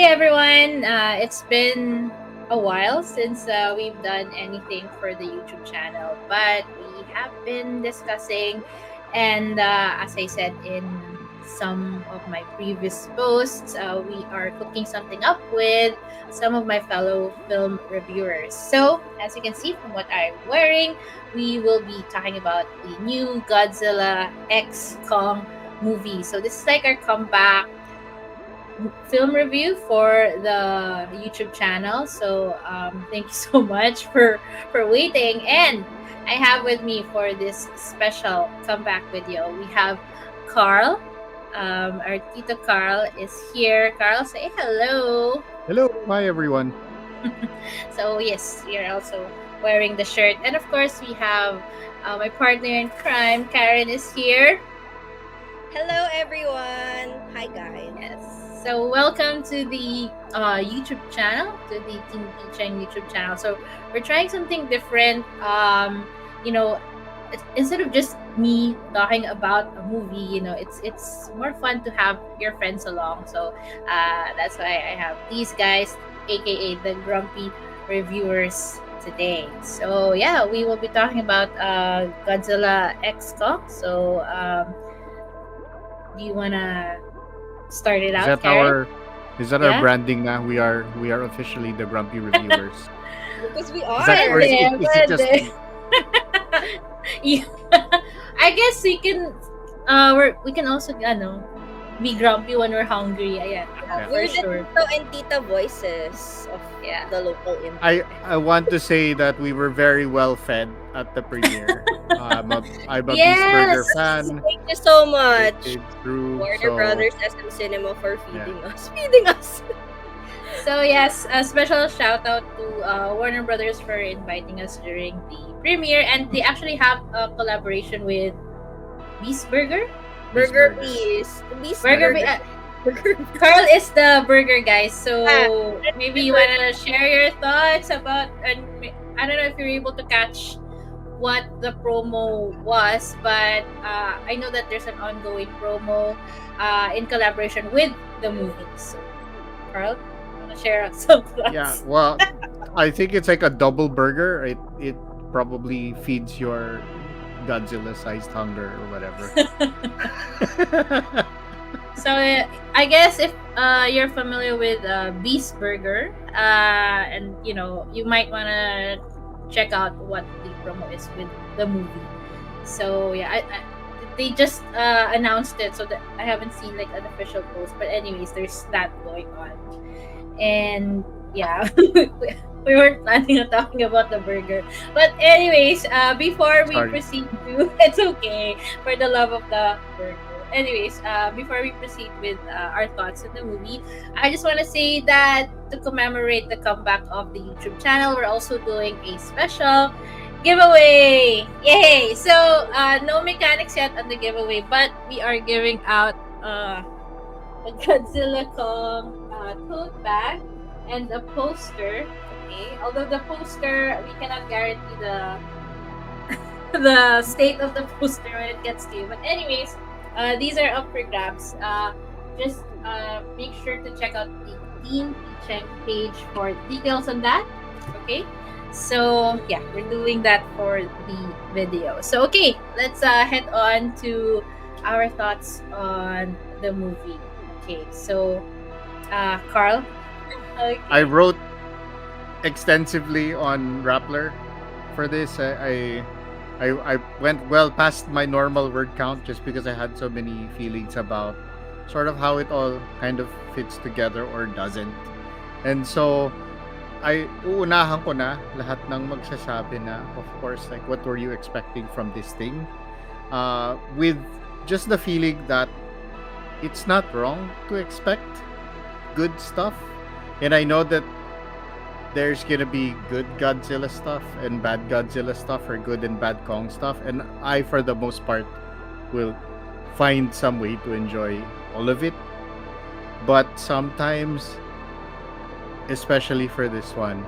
Hey everyone, it's been a while since we've done anything for the YouTube channel, but we have been discussing, and as I said in some of my previous posts, we are cooking something up with some of my fellow film reviewers. So, as you can see from what I'm wearing, we will be talking about the new Godzilla X Kong movie. So, this is like our comeback film review for the YouTube channel. So thank you so much for waiting. And I have with me for this special comeback video, we have Carl. Our Tito Carl is here. Carl, say hello. Hello, hi everyone. So yes, we are also wearing the shirt, and of course we have my partner in crime, Karen, is here. Hello, everyone. Hi, guys. Yes. So welcome to the YouTube channel, to the Team Teaching YouTube channel. So we're trying something different. You know, instead of just me talking about a movie, it's more fun to have your friends along. So that's why I have these guys, aka the Grumpy Reviewers, today. So yeah, we will be talking about Godzilla X Kong. So do you wanna start it Is out, that Karen? our Yeah. branding now? We are officially the grumpy reviewers. Because we Is that are. or Pwede, is it just pwede. Yeah. I guess we can we can also be grumpy when we're hungry. Ayan, Yeah. for We're the sure. Tito and Tita voices of Yeah. the local indie. I want to say that we were very well fed at the premiere. I'm a Beast Burger Yes. fan. Thank you so It much, came through. Warner So Brothers SM Cinema, for yeah. feeding us. Feeding us. So yes, a special shout out to Warner Brothers for inviting us during the premiere, and they actually have a collaboration with Beast Burger. Beast Burger Burger. Beast. Beast Burger. Burger. Burger. Carl is the burger guy, so Ah, maybe you wanna share your thoughts about, and I don't know if you're able to catch what the promo was, but I know that there's an ongoing promo in collaboration with the movie. So, Carl, wanna share some Yeah. thoughts? Well, I think it's like a double burger. It probably feeds your Godzilla-sized hunger or whatever. So I guess if you're familiar with Beast Burger, and you might wanna check out what the promo is with the movie. So yeah, they just announced it, so that I haven't seen like an official post. But anyways, there's that going on, and yeah, we weren't planning on talking about the burger. But anyways, before we Sorry. proceed to, it's okay, for the love of the burger. Anyways, before we proceed with our thoughts on the movie, I just want to say that to commemorate the comeback of the YouTube channel, we're also doing a special giveaway. Yay! So, no mechanics yet on the giveaway, but we are giving out a Godzilla Kong tote bag and a poster. Okay, although the poster, we cannot guarantee the state of the poster when it gets to you. But anyways, these are up for grabs. Just make sure to check out the Team Check page for details on that. Okay. So yeah, we're doing that for the video. So okay, let's head on to our thoughts on the movie. Okay, so Carl. Okay. I wrote extensively on Rappler for this. I went well past my normal word count just because I had so many feelings about sort of how it all kind of fits together or doesn't. And so I uunahan ko na lahat ng magsasabi na, of course, like what were you expecting from this thing? With just the feeling that it's not wrong to expect good stuff. And I know that there's gonna be good Godzilla stuff and bad Godzilla stuff, or good and bad Kong stuff, and I, for the most part, will find some way to enjoy all of it. But sometimes, especially for this one,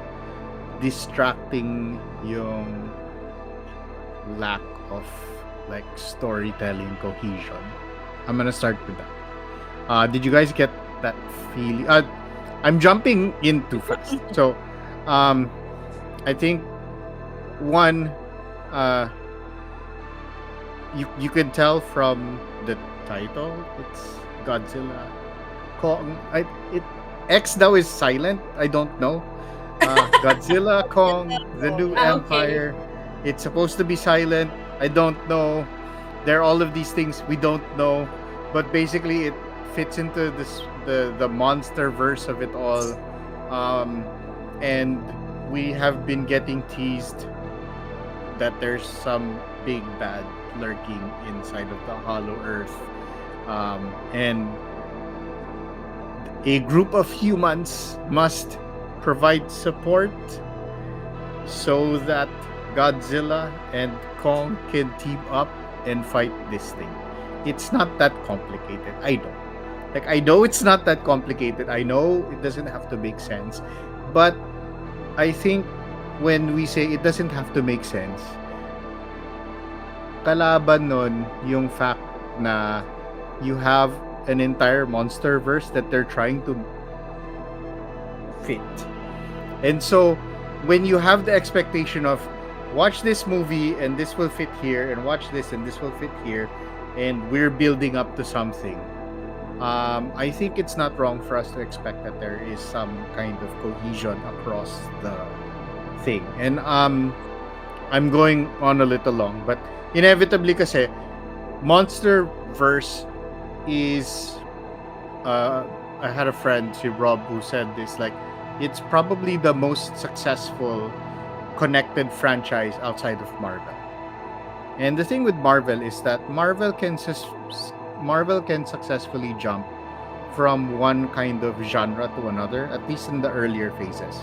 distracting yung lack of like storytelling cohesion. I'm gonna start with that. Did you guys get that feeling? I'm jumping in too fast. So, um, I think one, uh, you can tell from the title, it's Godzilla Kong. It X now is silent. I don't know. Godzilla Kong, the new Okay. empire. It's supposed to be silent. I don't know. There are all of these things we don't know, but basically it fits into the monster verse of it all, um, and we have been getting teased that there's some big bad lurking inside of the Hollow Earth, and a group of humans must provide support so that Godzilla and Kong can team up and fight this thing. It's not that complicated. I know. Like, I know it's not that complicated. I know it doesn't have to make sense. But I think when we say it doesn't have to make sense, kalaban nun yung fact na you have an entire monster verse that they're trying to fit. And so when you have the expectation of watch this movie and this will fit here, and watch this and this will fit here, and we're building up to something, I think it's not wrong for us to expect that there is some kind of cohesion across the thing. And I'm going on a little long, but inevitably kasi monster verse is I had a friend, si Rob, who said this, like, it's probably the most successful connected franchise outside of Marvel. And the thing with Marvel is that Marvel can successfully jump from one kind of genre to another, at least in the earlier phases.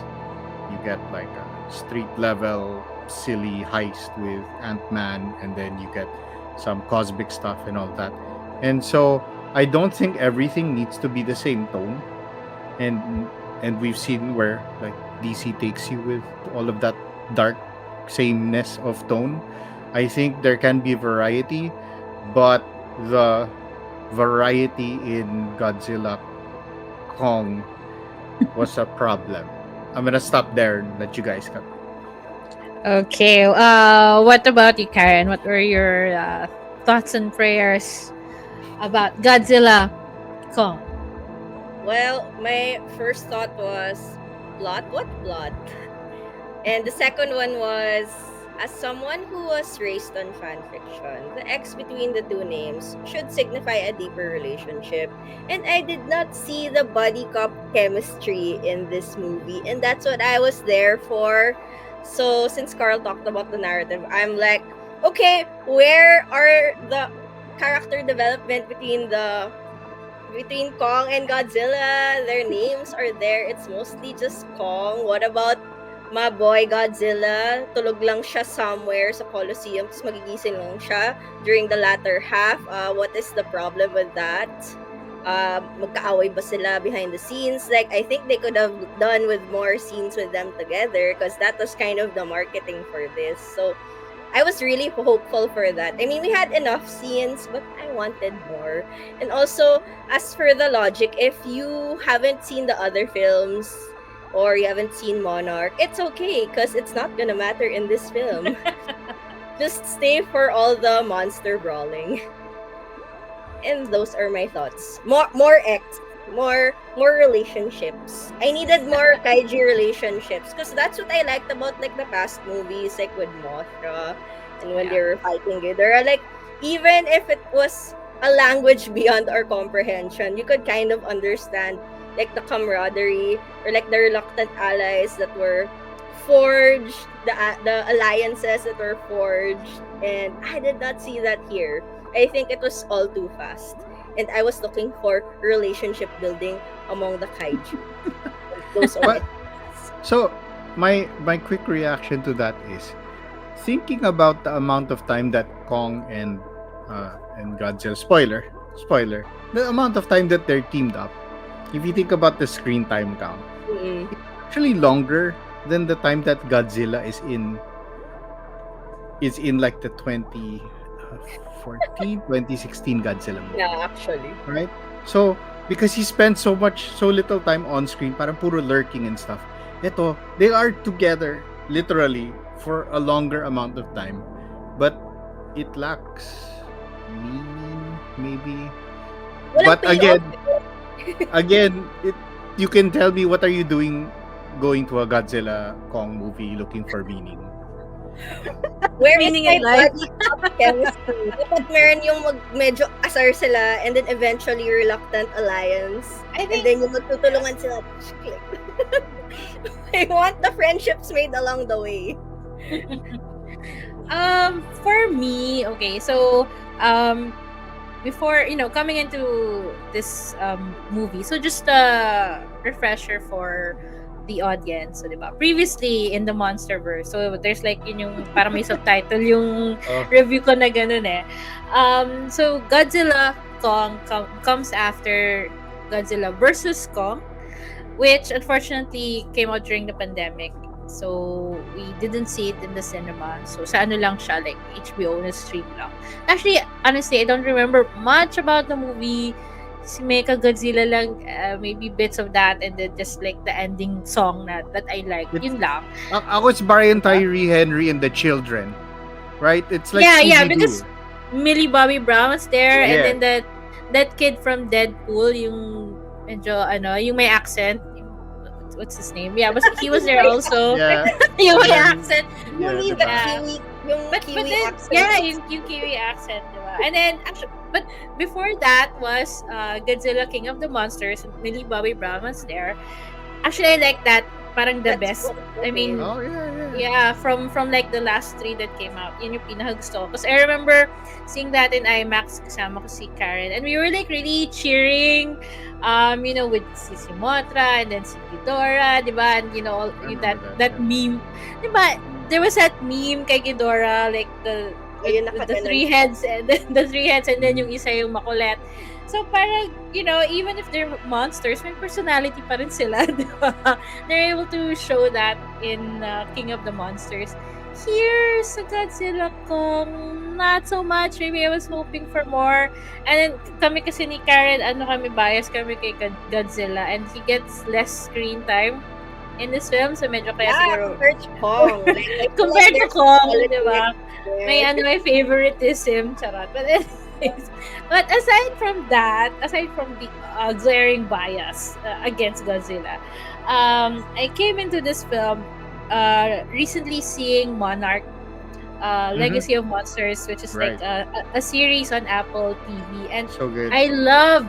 You get like a street level silly heist with Ant-Man, and then you get some cosmic stuff and all that. And so I don't think everything needs to be the same tone. And we've seen where like DC takes you with all of that dark sameness of tone. I think there can be variety, but the variety in Godzilla Kong was a problem. I'm gonna stop there and let you guys come. Okay. What about you, Karen? What were your thoughts and prayers about Godzilla Kong? Well, my first thought was plot. What plot? And the second one was, as someone who was raised on fan fiction, the X between the two names should signify a deeper relationship. And I did not see the buddy cop chemistry in this movie. And that's what I was there for. So since Carl talked about the narrative, I'm like, okay, where are the character development between Kong and Godzilla? Their names are there. It's mostly just Kong. What about my boy Godzilla? Tulog lang siya somewhere sa Colosseum, tapos magigising lang siya during the latter half. What is the problem with that? Magkaaway ba sila behind the scenes? Like, I think they could have done with more scenes with them together, because that was kind of the marketing for this. So I was really hopeful for that. I mean, we had enough scenes, but I wanted more. And also, as for the logic, if you haven't seen the other films or you haven't seen Monarch, it's okay, because it's not gonna matter in this film. Just stay for all the monster brawling. And those are my thoughts. More X, more relationships. I needed more kaiju relationships, because that's what I liked about like the past movies, like with Mothra and when they were fighting Ghidorah. Like, even if it was a language beyond our comprehension, you could kind of understand like the camaraderie, or like the reluctant allies that were forged, the alliances that were forged, and I did not see that here. I think it was all too fast, and I was looking for relationship building among the kaiju. Those are my But so my quick reaction to that is thinking about the amount of time that Kong and Godzilla, spoiler, the amount of time that they're teamed up. If you think about the screen time count, Mm-mm. it's actually longer than the time that Godzilla is in like the 2014 2016 Godzilla movie, Yeah, actually. right? So because he spent so little time on screen, parang puro lurking and stuff. Ito, they are together literally for a longer amount of time, but it lacks meaning maybe. Walang But payoff. again, you can tell me what are you doing going to a Godzilla Kong movie looking for meaning? Where is Meaning my in life. buddy of chemistry? Dapat meron yung medyo asar sila and then eventually reluctant alliance. I And think then yung magtutulungan sila. I want the friendships made along the way. for me, okay, so before coming into this movie, so just a refresher for the audience. So, diba? Previously in the monsterverse, so there's like yun yung parang may subtitle yung Oh. review ko na ganun eh. So Godzilla Kong comes after Godzilla versus Kong, which unfortunately came out during the pandemic. So, we didn't see it in the cinema. So, sa ano lang siya, like, HBO na stream lang. Actually, honestly, I don't remember much about the movie. Si Mecha Godzilla lang, maybe bits of that, and then just like the ending song that I like. Yun lang. Ako it's Brian Tyree Henry and the children, right? It's like yeah, Scooby-Doo. because Millie Bobby Brown was there, Yeah. and then that kid from Deadpool, yung medyo yung may accent. What's his name? Yeah, but he was there also. Yeah. Yung may Yeah. accent. You Yeah, mean the diba? Kiwi, yung But Kiwi then, accent. yeah, yung Kiwi accent, diba? And then, actually, but before that was Godzilla King of the Monsters. Millie Bobby Brown was there. Actually, I like that. Parang the That's best. what- I mean, Oh yeah. yeah, from like the last three that came out, yun yung pinakagusto ko. Because I remember seeing that in IMAX kasama ko si Karen, and we were like really cheering, with si Motra and then si Ghidorah, di ba? And that meme, di ba? There was that meme kay Ghidorah, like the Ayun, the nakaganon. three heads and then yung isa yung makulit. So parang, even if they're monsters, may personality pa rin sila, di ba? They're able to show that in King of the Monsters. Here, sa Godzilla Kong, not so much. Maybe I was hoping for more. And then, kami kasi ni Karen, kami bias kami kay Godzilla, and he gets less screen time in this film. So medyo kaya Yeah, siguro, compared to Kong. Like, compared to there's Kong, quality di ba? there. May favoritism, charot. But anyways, but aside from the glaring bias against Godzilla, I came into this film recently seeing Monarch, Legacy of Monsters, which is like a series on Apple TV, and So good. I love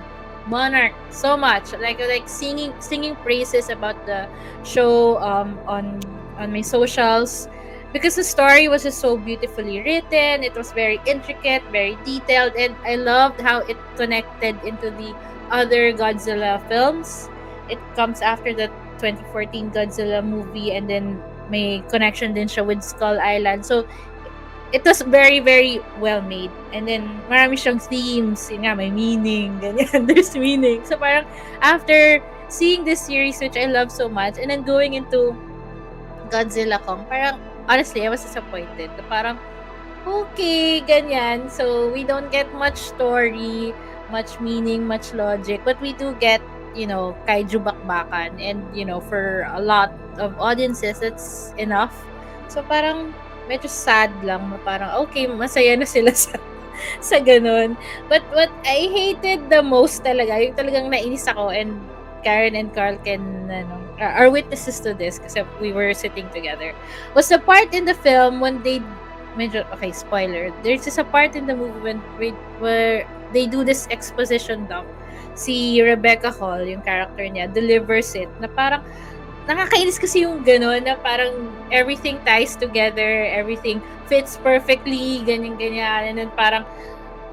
Monarch so much. Like singing praises about the show on my socials, because the story was just so beautifully written. It was very intricate, very detailed, and I loved how it connected into the other Godzilla films. It comes after the 2014 Godzilla movie, and then may connection din siya with Skull Island. So it was very, very well made. And then, marami siyang themes. Yun nga, may meaning. Ganyan. There's meaning. So, parang, after seeing this series, which I love so much, and then going into Godzilla Kong, parang, honestly, I was disappointed. Parang, okay, ganyan. So, we don't get much story, much meaning, much logic. But we do get, kaiju bakbakan. And, for a lot of audiences, that's enough. So, parang, medyo sad lang na parang okay, masaya na sila sa ganun. But what I hated the most talaga, yung talagang nainis ako, and Karen and Carl are witnesses to this kasi we were sitting together, was the part in the film when they okay, spoiler, there's just a part in the movie where they do this exposition dump. Si Rebecca Hall, yung character niya, delivers it na parang nakakainis kasi yung gano'n na parang everything ties together, everything fits perfectly, ganyan-ganyan. And then parang,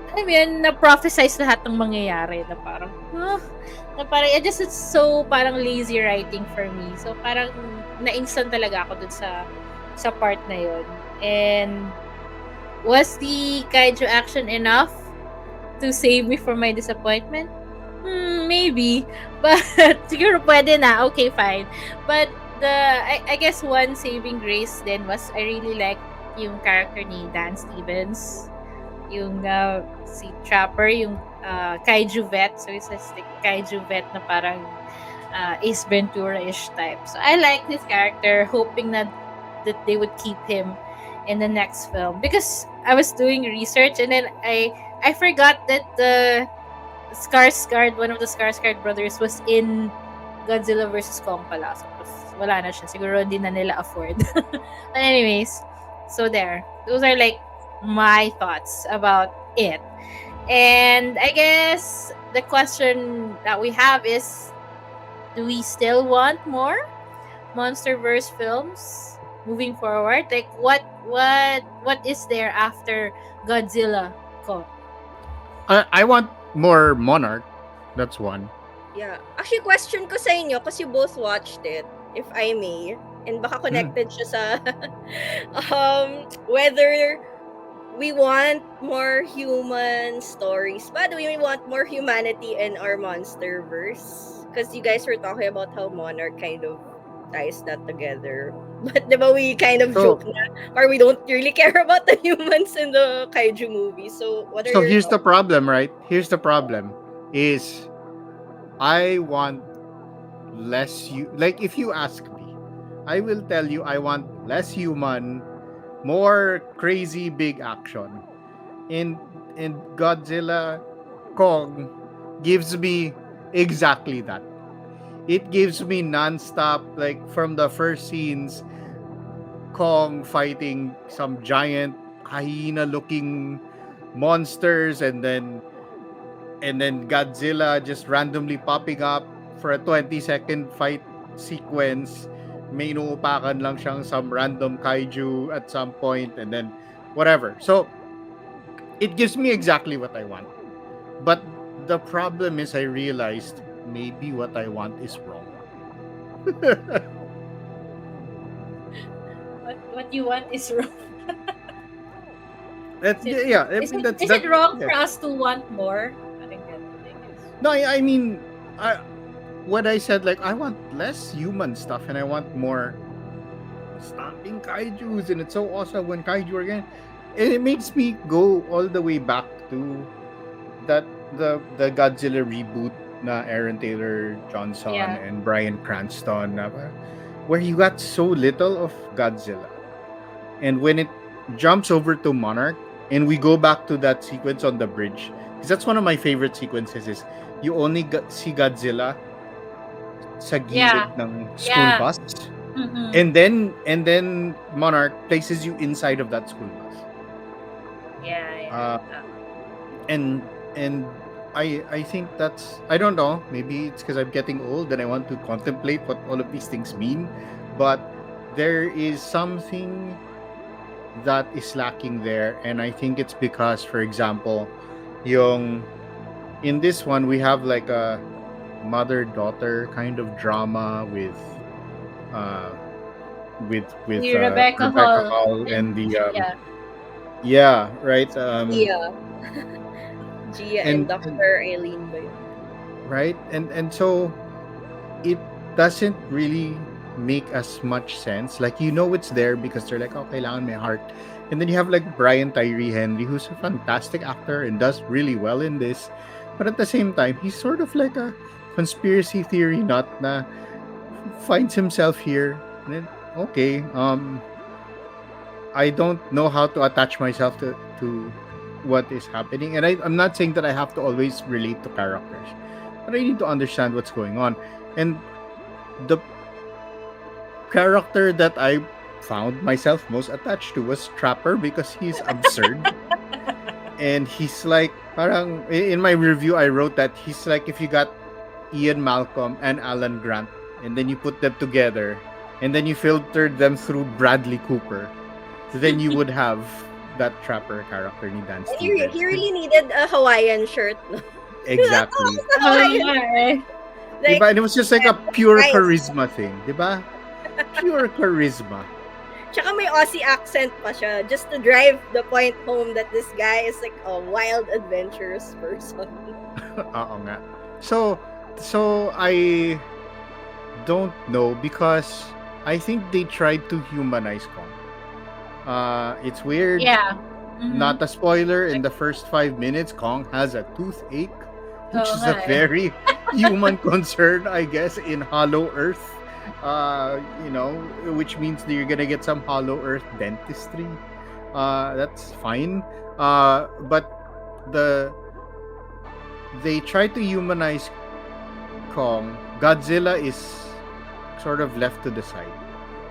alam mo yun, na-prophesize lahat ng mangyayari na parang, it's so parang lazy writing for me. So parang na-instant talaga ako dun sa part na yun. And was the kaiju action enough to save me from my disappointment? Maybe. But siguro pwede na. Okay, fine. But I guess one saving grace then was I really like yung character ni Dan Stevens. yung si Trapper, yung kaiju vet. So it's a kaiju vet na parang Ace Ventura-ish type. So I like this character, hoping that they would keep him in the next film, because I was doing research and then I forgot that the Skarsgård, one of the Skarsgård brothers, was in Godzilla versus Kong pala. So, wala na siya. Siguro hindi na nila afford. But anyways, so there. Those are like my thoughts about it. And I guess the question that we have is, do we still want more MonsterVerse films moving forward? Like what is there after Godzilla Kong? I want more Monarch. That's one. Yeah. Actually, question ko sa inyo, kasi you both watched it, if I may. And baka connected siya sa whether we want more human stories ba? Do we want more humanity in our monsterverse? Because you guys were talking about how Monarch kind of ties that together. But diba we kind of joke na, or we don't really care about the humans in the kaiju movie. So what are So your here's the thoughts? problem, right? Here's the problem is I want less like if you ask me, I will tell you I want less human, more crazy big action. And Godzilla Kong gives me exactly that. It gives me non-stop, like from the first scenes, Kong fighting some giant hyena looking monsters, and then Godzilla just randomly popping up for a 20-second fight sequence. May inuupakan lang siyang some random kaiju at some point, and then whatever. So it gives me exactly what I want. But the problem is I realized maybe what I want is wrong. What you want is wrong. That's Is it, yeah. I is mean it, that's is it that. wrong for Yeah. us to want more? I think that thing is. No, I mean, what I said, like I want less human stuff and I want more stomping kaiju's, and it's so awesome when kaiju are again. And it makes me go all the way back to that the Godzilla reboot na Aaron Taylor Johnson Yeah. and Bryan Cranston where you got so little of Godzilla. And when it jumps over to Monarch and we go back to that sequence on the bridge, because that's one of my favorite sequences, is you only see Godzilla sa Yeah. gilid ng school Yeah. bus, Mm-hmm. and then Monarch places you inside of that school bus. Yeah. Uh, and I think that's, I don't know, maybe it's because I'm getting old and I want to contemplate what all of these things mean, but there is something that is lacking there, and I think it's because, for example, yung in this one we have like a mother-daughter kind of drama uh with Rebecca Rebecca Hall Hall and and the Gia. yeah, right, Gia. Gia and and Dr. Eileen ba yun? right, and so it doesn't really make as much sense. Like, it's there because they're like, oh, kailangan may heart. And then you have like Brian Tyree Henry, who's a fantastic actor and does really well in this. But at the same time, he's sort of like a conspiracy theory nut na finds himself here. And then, okay, I don't know how to attach myself to what is happening. And I'm not saying that I have to always relate to characters, but I need to understand what's going on. And the character that I found myself most attached to was Trapper because he's absurd. And he's like, parang, in my review, I wrote that he's like if you got Ian Malcolm and Alan Grant, and then you put them together, and then you filtered them through Bradley Cooper, then you would have that Trapper character ni Dan Stevens. He really needed a Hawaiian shirt. No? Exactly. Oh, Like, Diba? And it was just like a pure nice. charisma thing. Diba? Pure charisma. Tsaka may Aussie accent pa siya just to drive the point home that this guy is like a wild, adventurous person. Oo nga. So I don't know because I think they tried to humanize Kong. It's weird. yeah. Mm-hmm. Not a spoiler, in the first 5 minutes, Kong has a toothache, which Oo is nga a eh. very human concern, I guess, in Hollow Earth. Which means that you're gonna get some Hollow Earth dentistry. That's fine. But the they try to humanize Kong. Godzilla is sort of left to the side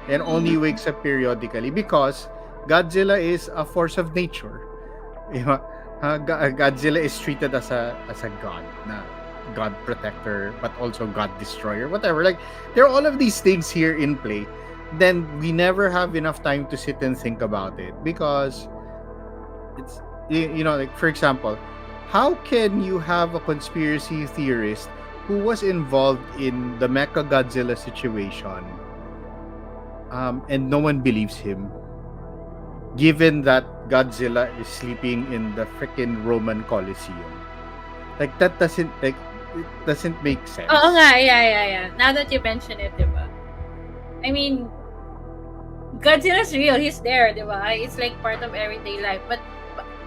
and only Mm-hmm. wakes up periodically because Godzilla is a force of nature. You know, Godzilla is treated as a god, na god protector, but also god destroyer, whatever. Like there are all of these things here in play. Then we never have enough time to sit and think about it because it's like for example, how can you have a conspiracy theorist who was involved in the Mecha Godzilla situation, and no one believes him, given that Godzilla is sleeping in the freaking Roman Colosseum? Like that doesn't it doesn't make Oo nga, sense. yeah. Now that you mention it, diba? I mean, Godzilla's real. He's there, diba? It's like part of everyday life. But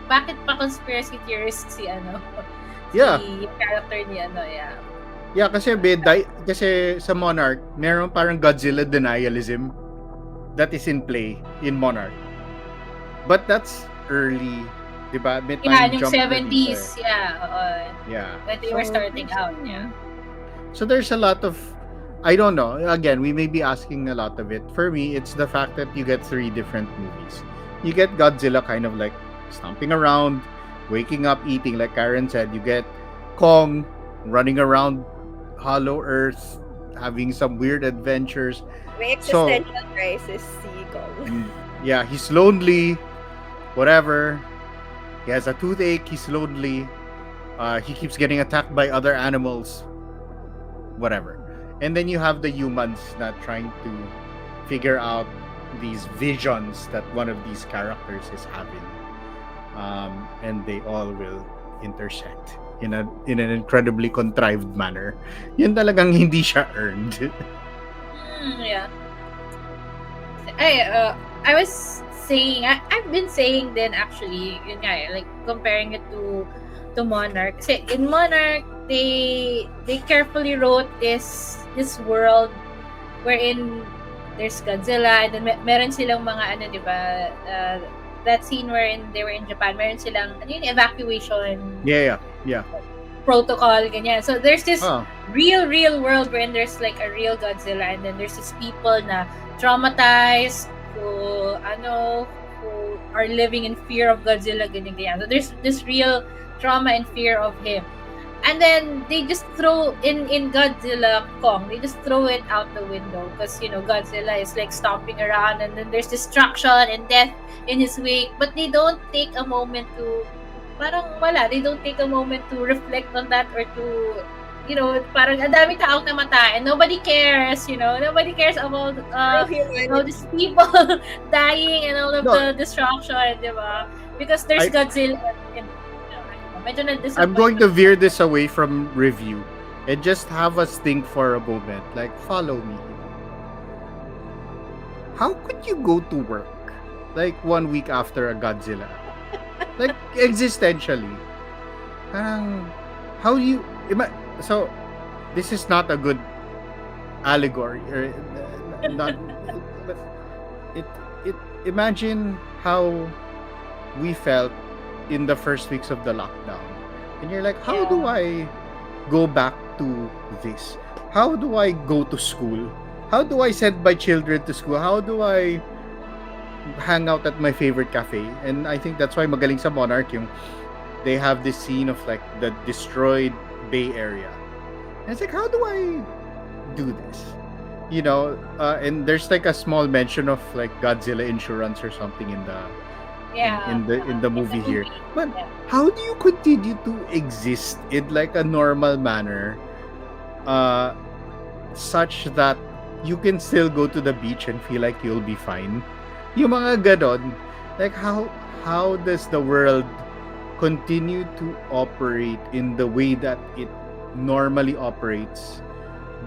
bakit pa conspiracy theorist si ano? Yeah. Si character ni ano, yeah. Yeah, kasi sa Monarch, meron parang Godzilla denialism that is in play in Monarch. But that's early, 'di ba? May Yeah, time yung jump na dito 70s, yeah. Yeah. When they were starting out, yeah. So there's a lot of, I don't know. Again, we may be asking a lot of it. For me, it's the fact that you get 3 different movies. You get Godzilla kind of like stomping around, waking up, eating, like Karen said. You get Kong running around Hollow Earth, having some weird adventures. May So, existential crisis si Kong. yeah, he's lonely, whatever. He has a toothache, he's lonely. He keeps getting attacked by other animals, whatever. And then you have the humans not trying to figure out these visions that one of these characters is having. And they all will intersect in an incredibly contrived manner. Yun talagang hindi siya earned. Yeah. I was saying, I've been saying then actually, yun nga, like comparing it to Monarch. Kasi in Monarch, they carefully wrote this world wherein there's Godzilla and then meron silang mga ano, di ba? That scene wherein they were in Japan, meron silang ano yun, evacuation Yeah. protocol, ganyan. So there's this Oh. real world wherein there's like a real Godzilla and then there's these people na traumatized who are living in fear of Godzilla, ganyan. So there's this real trauma and fear of him. And then they just throw in Godzilla Kong, they just throw it out the window because Godzilla is like stomping around and then there's destruction and death in his wake, but they don't take a moment to they don't take a moment to reflect on that or to parang ang daming taong namatay and nobody cares, nobody cares about all these people dying and all of the destruction, diba? Because there's Godzilla and medyo na-disappoint. I'm going to veer this away from review and just have us think for a moment. Like, follow me. How could you go to work like 1 week after a Godzilla? Like, existentially. How do you... So, this is not a good allegory. Or, not, but imagine how we felt in the first weeks of the lockdown. And you're like, how do I go back to this? How do I go to school? How do I send my children to school? How do I hang out at my favorite cafe? And I think that's why magaling sa Monarch yung they have this scene of like the destroyed Bay Area. And it's like, how do I do this? And there's like a small mention of like Godzilla insurance or something in the in the movie here. But how do you continue to exist in like a normal manner, such that you can still go to the beach and feel like you'll be fine? Yung mga ganon, like how does the world continue to operate in the way that it normally operates,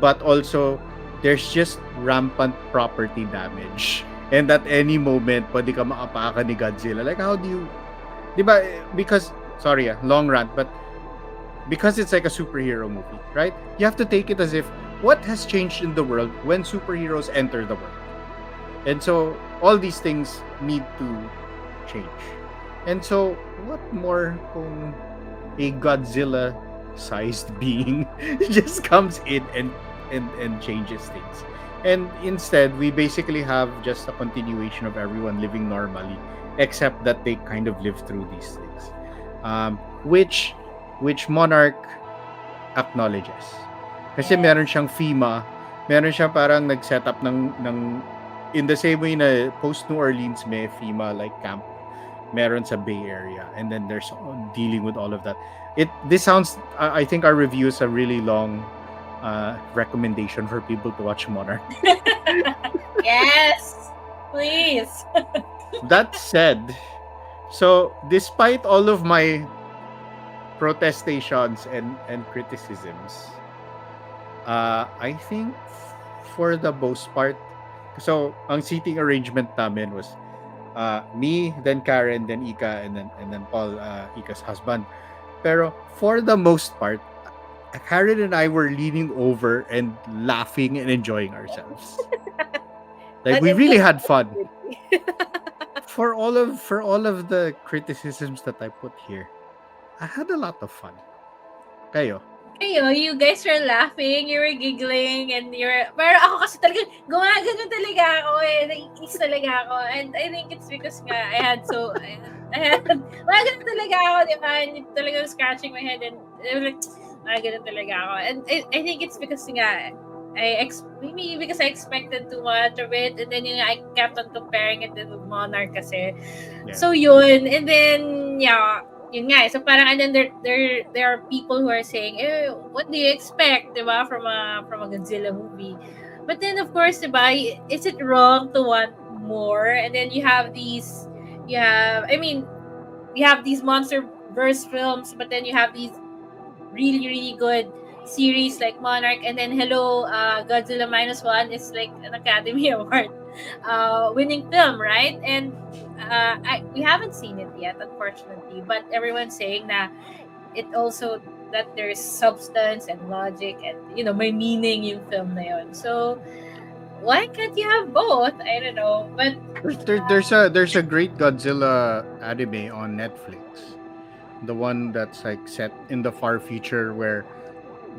but also there's just rampant property damage. And at any moment, pwede ka maapakan ni Godzilla. Like, how do you Di ba? Because sorry, long rant, but because it's like a superhero movie, right? You have to take it as if what has changed in the world when superheroes enter the world. And so all these things need to change. And so what more kung a Godzilla sized being just comes in and changes things. And instead we basically have just a continuation of everyone living normally, except that they kind of live through these things. Which Monarch acknowledges. Kasi meron Yes. siyang FEMA, meron siyang parang nag-set up ng in the same way na post New Orleans may FEMA like camp meron sa Bay Area, and then there's dealing with all of that. This sounds, I think our review is a really long recommendation for people to watch Monarch. Yes. Please. That said, so despite all of my protestations and criticisms, I think for the most part, so ang seating arrangement namin was me, then Karen, then Ika, and then Paul, Ika's husband. Pero for the most part, Karen and I were leaning over and laughing and enjoying ourselves. Like we really had fun. For all of the criticisms that I put here, I had a lot of fun. Kayo? You guys were laughing, you were giggling, and pero ako kasi talaga, gumagano talaga ako eh, naiinis talaga ako, and I think it's because nga, I had, gumagano talaga ako, di ba, and talagang scratching my head, and like, gumagano talaga ako, and I think it's because nga, maybe because I expected too much of it, and then I kept on comparing it with Monarch kasi, so yun, and then, yeah, yun nga, so parang and then there are people who are saying, what do you expect, diba, from a Godzilla movie? But then of course, diba, is it wrong to want more? And then you have these monster verse films, but then you have these really really good series like Monarch, and then Godzilla -1 is like an Academy Award winning film, right? And we haven't seen it yet, unfortunately, but everyone's saying that it also that there's substance and logic and may meaning yung film na yun. So why can't you have both? I don't know, but There's a great Godzilla anime on Netflix, the one that's like set in the far future where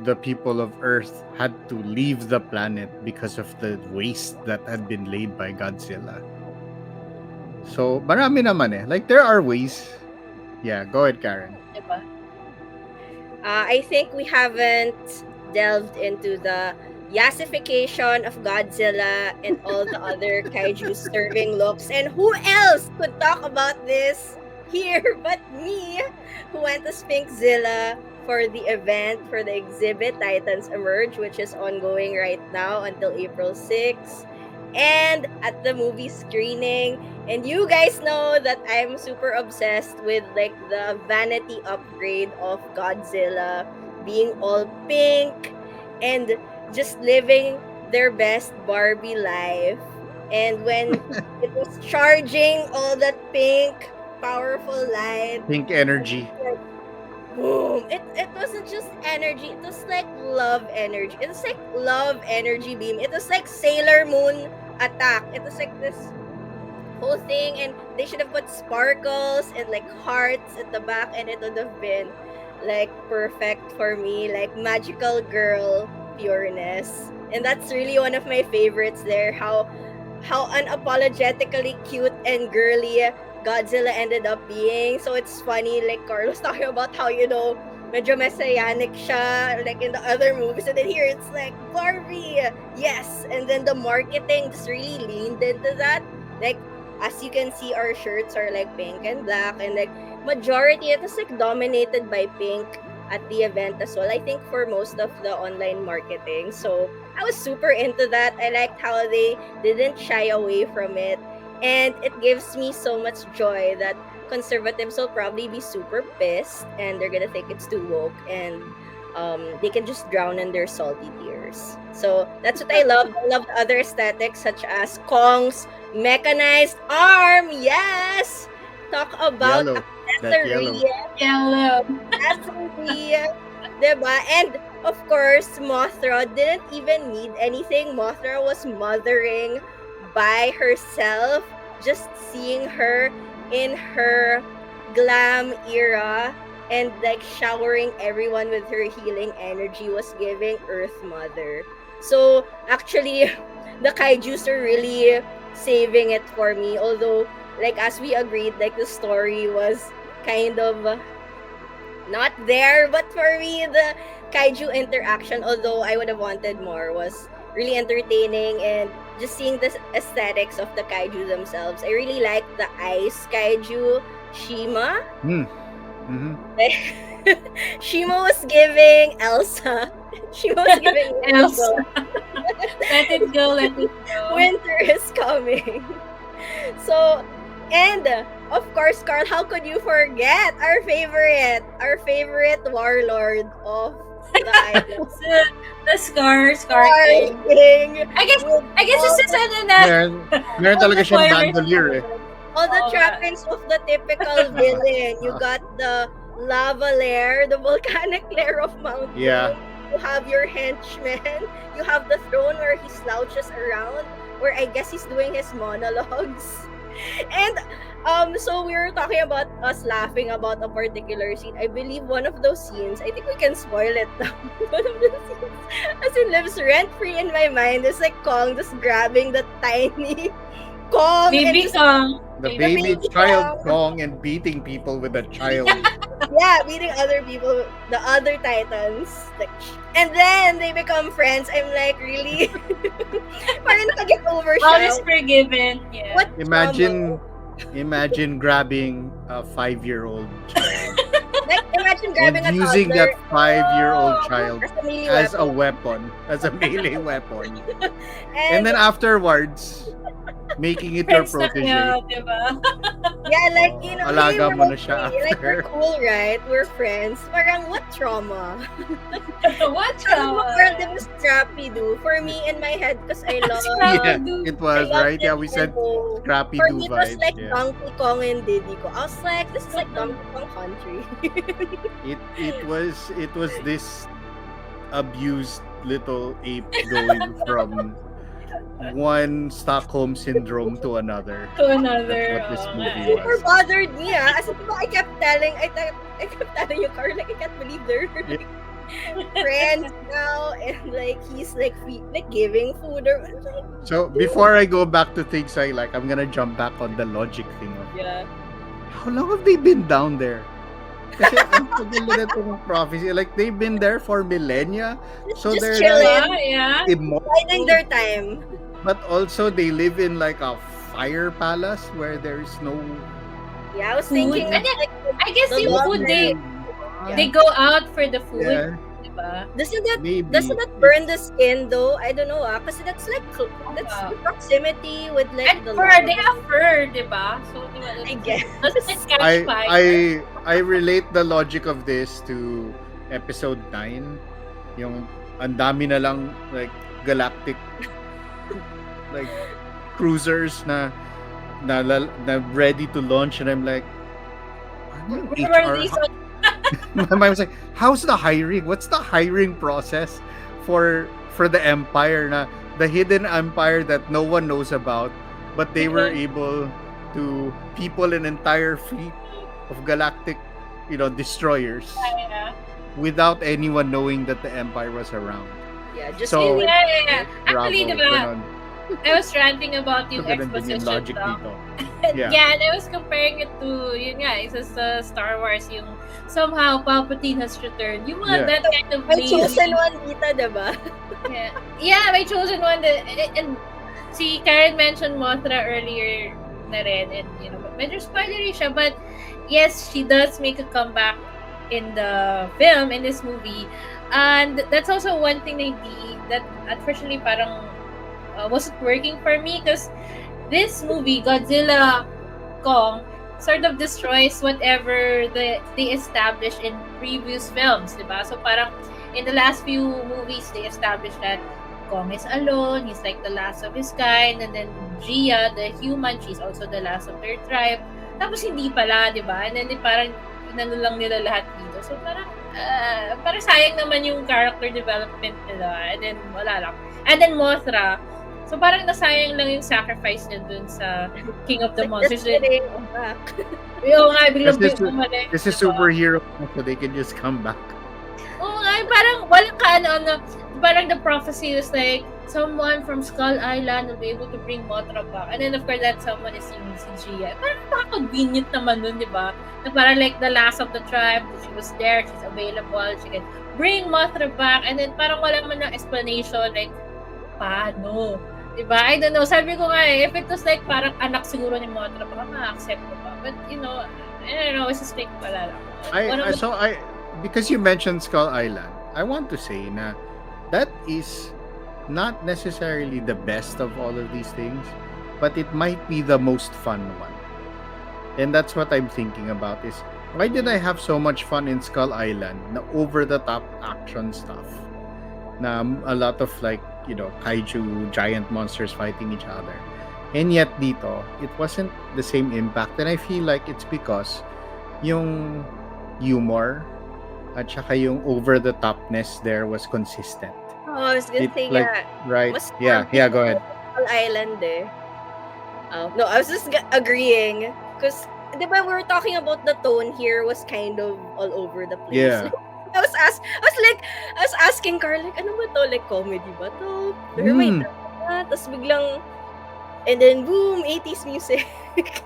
the people of Earth had to leave the planet because of the waste that had been laid by Godzilla. So, marami naman eh. Like, there are ways. Yeah, go ahead, Karen. diba? I think we haven't delved into the yassification of Godzilla and all the other kaiju serving looks. And who else could talk about this here but me, who went to Spinkzilla for the event, for the exhibit Titans Emerge, which is ongoing right now until April 6th. And at the movie screening. And you guys know that I'm super obsessed with like the vanity upgrade of Godzilla being all pink and just living their best Barbie life. And when it was charging all that pink, powerful light, Pink energy. boom! It wasn't just energy, it was like love energy. It was like love energy beam. It was like Sailor Moon attack. It was like this whole thing, and they should have put sparkles and like hearts at the back, and it would have been like perfect for me, like magical girl pureness. And that's really one of my favorites there, how unapologetically cute and girly Godzilla ended up being. So it's funny, like Carlos talking about how, medyo messianic siya, like in the other movies. And then here it's like, Barbie, yes. And then the marketing just really leaned into that. Like, as you can see, our shirts are like pink and black. And like, majority, it was like dominated by pink at the event as well. I think for most of the online marketing. So I was super into that. I liked how they didn't shy away from it. And it gives me so much joy that conservatives will probably be super pissed and they're gonna think it's too woke, and they can just drown in their salty tears. So that's what I love. I love the other aesthetics such as Kong's mechanized arm. Yes! Talk about Yellow. That Desiree, yellow. Yellow. Desiree, diba? And of course, Mothra didn't even need anything. Mothra was mothering by herself. Just seeing her in her glam era and like showering everyone with her healing energy was giving Earth Mother. So actually, the kaijus are really saving it for me. Although, like as we agreed, like the story was kind of not there. But for me, the kaiju interaction, although I would have wanted more, was really entertaining and just seeing the aesthetics of the kaiju themselves. I really like the ice kaiju, Shima. Hmm. Mm-hmm. Shima was giving Elsa. Shima was giving Elsa. Elsa. Let it go, let it go. Winter is coming. So, and of course, Carl, how could you forget our favorite warlord of the island? The Scar Scar King. King. I guess With it's just ano na. Meron talaga the siyang pirate bandolier eh. all the Oo nga. trappings of the typical villain. You got the lava lair, the volcanic lair of Mount Yeah. Doom. You have your henchman. You have the throne where he slouches around, where I guess he's doing his monologues. And so we were talking about us laughing about a particular scene. I believe one of those scenes, I think we can spoil it now. One of the scenes, as it lives rent free in my mind, is like Kong just grabbing the tiny Kong and Baby just, Kong. The baby baby child Kong. Kong and beating people with a child. Yeah, meeting other people, the other titans. Like, and then they become friends. I'm like, really? Parang nag-get over All siya. is forgiven. Yeah. What Imagine grabbing a 5-year-old child Like, imagine grabbing and a using toddler that 5-year-old child as a melee as a weapon. as a melee weapon. And, And then afterwards, making it your Friends na protege. kayo, diba? yeah, like, you know, hey, Alaga we're mo na siya okay. Like, we're after. cool, right? We're friends. Parang, what trauma? What Ano trauma? Carl, di ba Scrappy Doo? For me, in my head, because I love Yeah, Scrappy-Doo. it was, I love right? Yeah, we said Nintendo. Scrappy For Doo me, it was vibes. like Yeah. Donkey Kong and Diddy Kong. I was like, this is like Donkey Kong Country. It was this abused little ape going from one Stockholm syndrome to another. To another. That's what this oo movie nga. was. Super bothered me, ah. As in, diba, I kept telling you, Carl, like, I can't believe they're like, friends now, and like, he's like, like giving food or like, So before I go back to things I like, I'm gonna jump back on the logic thing of yeah. how long have they been down there? Kasi ang tagal na itong prophecy. Like, they've been there for millennia. So Just they're chilling. like Yeah. immortal. Biding their time. But also, they live in like a fire palace where there's no Yeah, I was Food. thinking, And then, like, I guess the yung love food, life. they go out for the food. Yeah, Diba? maybe. Doesn't that burn the skin though? I don't know, ah. Kasi that's like, that's the proximity with like And the fur, lava. they have fur, diba? So, diba, I guess. doesn't it catch fire? I relate the logic of this to episode 9. Yung ang dami na lang like galactic like cruisers na ready to launch, and I'm like, ano yung Where were HR? these on- I was like, how's the hiring? What's the hiring process for the Empire na the hidden empire that no one knows about, but they were able to people an entire fleet of galactic, destroyers Yeah. without anyone knowing that the Empire was around. Yeah, just So, Yeah. Actually, Bravo, diba, ganon. I was ranting about yung Ganun din yung exposition logic lang. dito. Yeah. Yeah. And I was comparing it to, yun nga, isa sa Star Wars, yung somehow Palpatine has returned. Yung mga Yeah. that kind of may lazy- chosen one dita, diba? Yeah, may chosen one. And si Karen mentioned Mothra earlier na rin. And, medyo spoilery siya. But, yes, she does make a comeback in the film, in this movie. And that's also one thing that unfortunately parang wasn't working for me, because this movie, Godzilla Kong, sort of destroys whatever they established in previous films, diba? So parang in the last few movies, they established that Kong is alone, he's like the last of his kind, and then Gia, the human, she's also the last of their tribe. Tapos hindi pala, di ba? And then parang inano lang nila lahat dito. So parang sayang naman yung character development nila. And then wala lang. And then Mothra, so parang nasayang lang yung sacrifice niya dun sa King of the Like, just Monsters. kidding, I'm back. Yung nga, This biglang is bumalik. this is Diba? superhero, so they can just come back. Oo nga, parang walang ano, parang the prophecy was like, someone from Skull Island will be able to bring Mothra back. And then of course that someone is si Gia. Parang convenient naman nun, di ba? Na parang like the last of the tribe, she was there, she's available, she can bring Mothra back. And then parang wala man ng explanation, like, paano? Diba? I don't know. Sabi ko nga if it was like parang anak siguro ni Mothra, baka ma-accept ko pa. But, I don't know, it's just like, wala lang. Because you mentioned Skull Island, I want to say na that is not necessarily the best of all of these things, but it might be the most fun one. And that's what I'm thinking about is, why did I have so much fun in Skull Island na over-the-top action stuff? Na a lot of like, kaiju, giant monsters fighting each other. And yet dito, it wasn't the same impact. And I feel like it's because yung humor at saka yung over-the-topness there was consistent. Oh, I was gonna say, Like, right? Mas Yeah, go ahead. Skull Island eh. No, I was just agreeing. Because, di ba, we were talking about the tone here was kind of all over the place. Yeah. I was asking Carl, like, ano ba to? Like, comedy ba to? Pero may drama. Tapos biglang, and then boom, 80s music.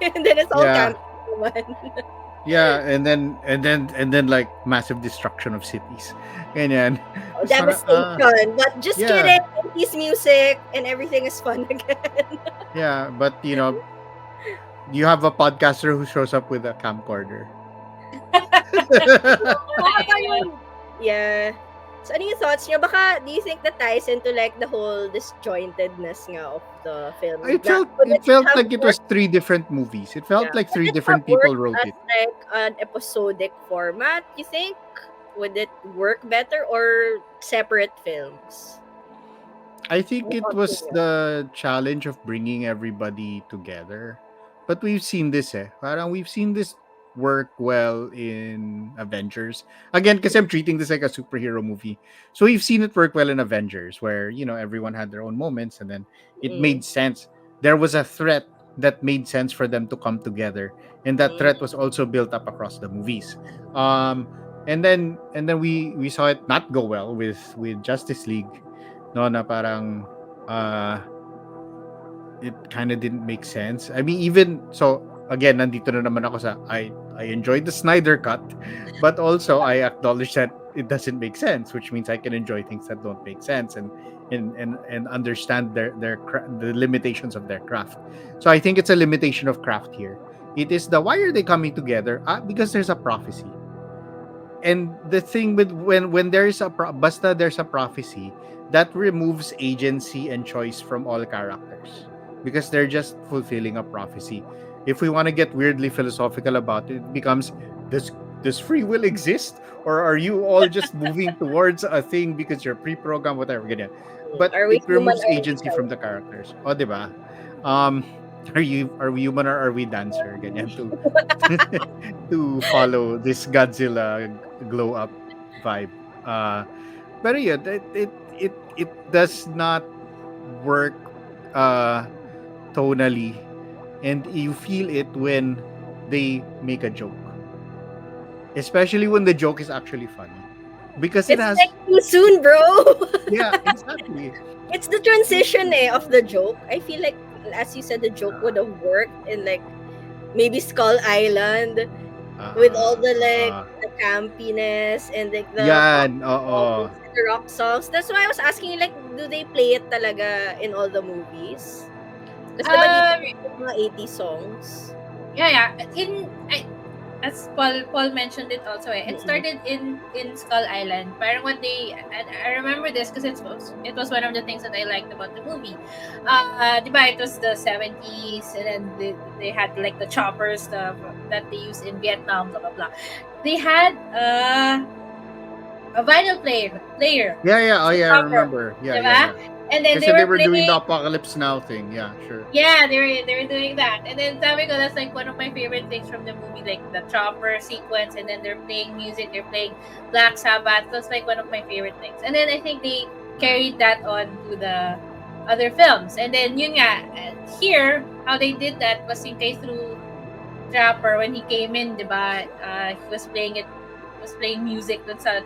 And then it's all campy naman. Yeah, and then like massive destruction of cities. Ganyan. Devastation. But just kidding, 80s music and everything is fun again. Yeah, but you have a podcaster who shows up with a camcorder. Yeah. So, ano yung thoughts niyo? Baka, do you think that ties into like the whole disjointedness nga of the film? It felt like it was 3 different movies. It felt like 3 different people wrote it. Like an episodic format, you think? Would it work better or separate films? I think it was the challenge of bringing everybody together. But we've seen this Parang we've seen this work well in Avengers. Again, because I'm treating this like a superhero movie. So we've seen it work well in Avengers where, everyone had their own moments and then it made sense. There was a threat that made sense for them to come together. And that threat was also built up across the movies. And then we saw it not go well with Justice League. No, na parang it kind of didn't make sense. I mean, even so, again, nandito na naman ako sa I enjoyed the Snyder cut, but also I acknowledge that it doesn't make sense, which means I can enjoy things that don't make sense and understand the limitations of their craft. So I think it's a limitation of craft here. It is why are they coming together? Because there's a prophecy. And the thing with when there's basta there's a prophecy, that removes agency and choice from all characters because they're just fulfilling a prophecy. If we want to get weirdly philosophical about it, it becomes, does free will exist, or are you all just moving towards a thing because you're pre-programmed, whatever? Ganyan. But it removes agency from the characters. O, diba? Are we human or are we dancer? Ganyan to follow this Godzilla glow up vibe. But yeah, it does not work tonally, and you feel it when they make a joke, especially when the joke is actually funny, because it has like too soon, bro. Yeah, exactly. It's the transition of the joke. I feel like, as you said, the joke would have worked in like maybe Skull Island with all the the campiness and like the the rock songs. That's why I was asking you, like, do they play it talaga in all the movies? Kasi mga 80 songs. Yeah. As Paul mentioned it also, it started in Skull Island. Parang one day, I remember this because it was one of the things that I liked about the movie. Diba, it was the 70s, and then they had like the choppers stuff that they used in Vietnam, blah blah blah. They had a vinyl player. Yeah. Oh yeah, I remember. Yeah, diba? And then Kasi they they were were doing the playing. Apocalypse Now thing. Yeah, sure. Yeah, they were doing that. And then sabi ko, that's like one of my favorite things from the movie, like the chopper sequence. And then they're playing music. They're playing Black Sabbath. That's like one of my favorite things. And then I think they carried that on to the other films. And then yun nga, here how they did that was yung kay through Trapper when he came in, 'di ba? He was playing music dun sa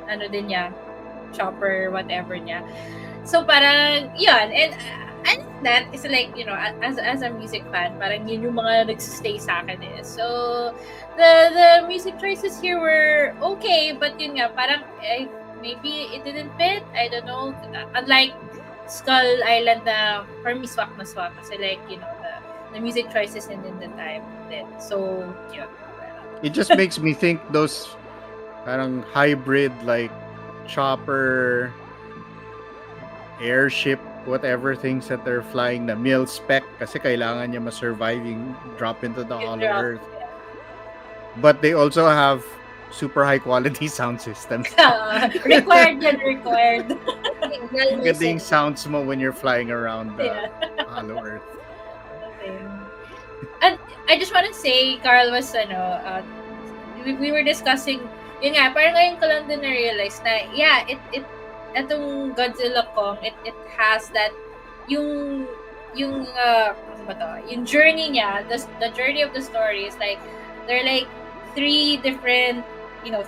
ano din niya, chopper whatever niya. So parang yun, and that is like, as a music fan, parang yun yung mga nagsistay sa akin eh. So the music choices here were okay, but yun nga parang maybe it didn't fit. I don't know. Unlike Skull Island na for me swak na swak kasi like, the music choices and then the time then. So yun. It just makes me think those parang hybrid like chopper, airship, whatever things that they're flying na mil spec kasi kailangan niya ma-survive yung drop into the hollow earth. Yeah. But they also have super high quality sound systems. Required. Ganda yung sounds mo when you're flying around the hollow earth. Okay. And I just want to say, Carl was we were discussing, yun nga, parang ngayon ko lang din na-realize na, yeah, etong Godzilla Kong, it has that, yung ano ba to? Yung journey niya, the journey of the story is like, there are like 3 different,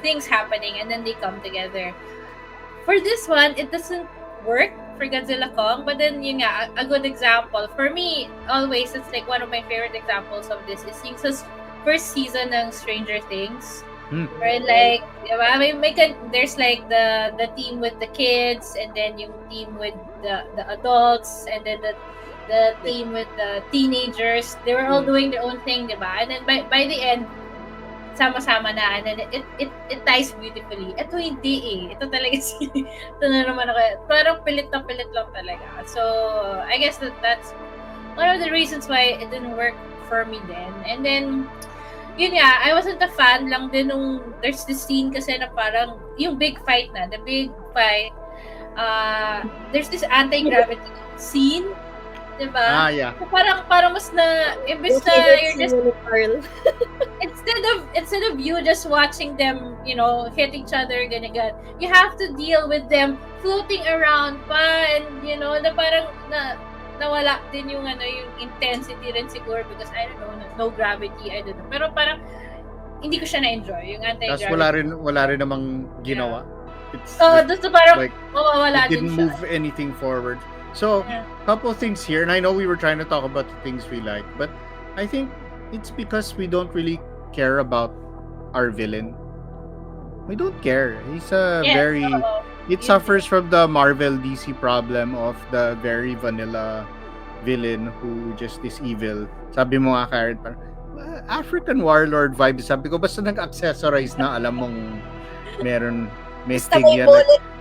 things happening and then they come together. For this one, it doesn't work for Godzilla Kong, but then yun nga, a good example, for me, always, it's like one of my favorite examples of this is yung sa first season ng Stranger Things. Where like, diba, there's like the team with the kids and then yung team with the adults and then the team with the teenagers. They were all doing their own thing, diba? And then by the end, sama-sama na and then it ties beautifully. Ito hindi eh. Ito talaga ito na naman ako. Parang pilit lang talaga. So, I guess that's one of the reasons why it didn't work for me then. And then yun nga, I wasn't a fan lang din nung there's this scene kasi na parang yung big fight na, the big fight, there's this anti-gravity scene, diba? Yeah. So parang mas na, imbes na you're just, instead of you just watching them, hit each other, ganyan, you have to deal with them floating around pa, and na parang nawala din yung intensity rin siguro because I don't know, no gravity, I don't know. Pero parang hindi ko siya na-enjoy yung anti-gravity. Tapos wala rin namang ginawa. It's that's parang like, wala it din didn't siya. move anything forward. So, couple things here, and I know we were trying to talk about the things we like, but I think it's because we don't really care about our villain. We don't care. He's it suffers from the Marvel DC problem of the very vanilla villain who just is evil. Sabi mo nga, Karen, parang African warlord vibe. Sabi ko, basta nag-accessorize na, alam mong may thing yan.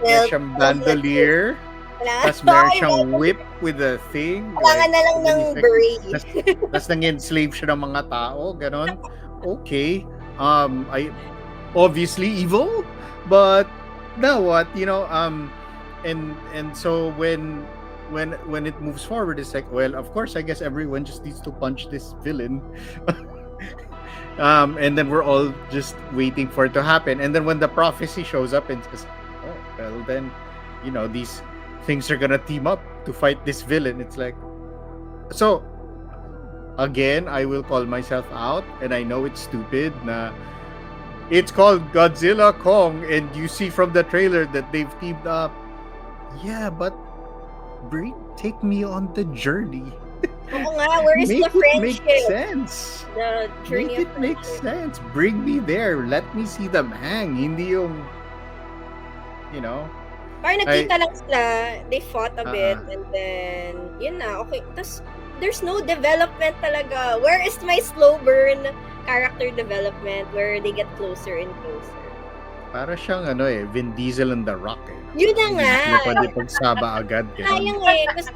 May siyang bandolier. Tapos meron siyang whip with a thing. Kailangan na lang ng beret. Tapos nang-enslave siya ng mga tao. Ganon. Okay. I obviously evil, but now what, and so when it moves forward, it's like, well, of course, I guess everyone just needs to punch this villain. And then we're all just waiting for it to happen. And then when the prophecy shows up and says, oh, well, then, these things are gonna team up to fight this villain. It's like, so again, I will call myself out, and I know it's stupid na it's called Godzilla Kong, and you see from the trailer that they've teamed up. Yeah, but take me on the journey. Oo nga, where is the friendship? Make sense. The journey make it make sense. Bring me there. Let me see them hang. Hindi yung, Parang nakita lang sila, they fought a bit, and then, yun na, okay. Tapos, there's no development talaga. Where is my slow burn character development where they get closer and closer? Para siyang Vin Diesel and The Rock eh. Yun na nga. Hindi pwede pagsaba agad. Sayang eh. Because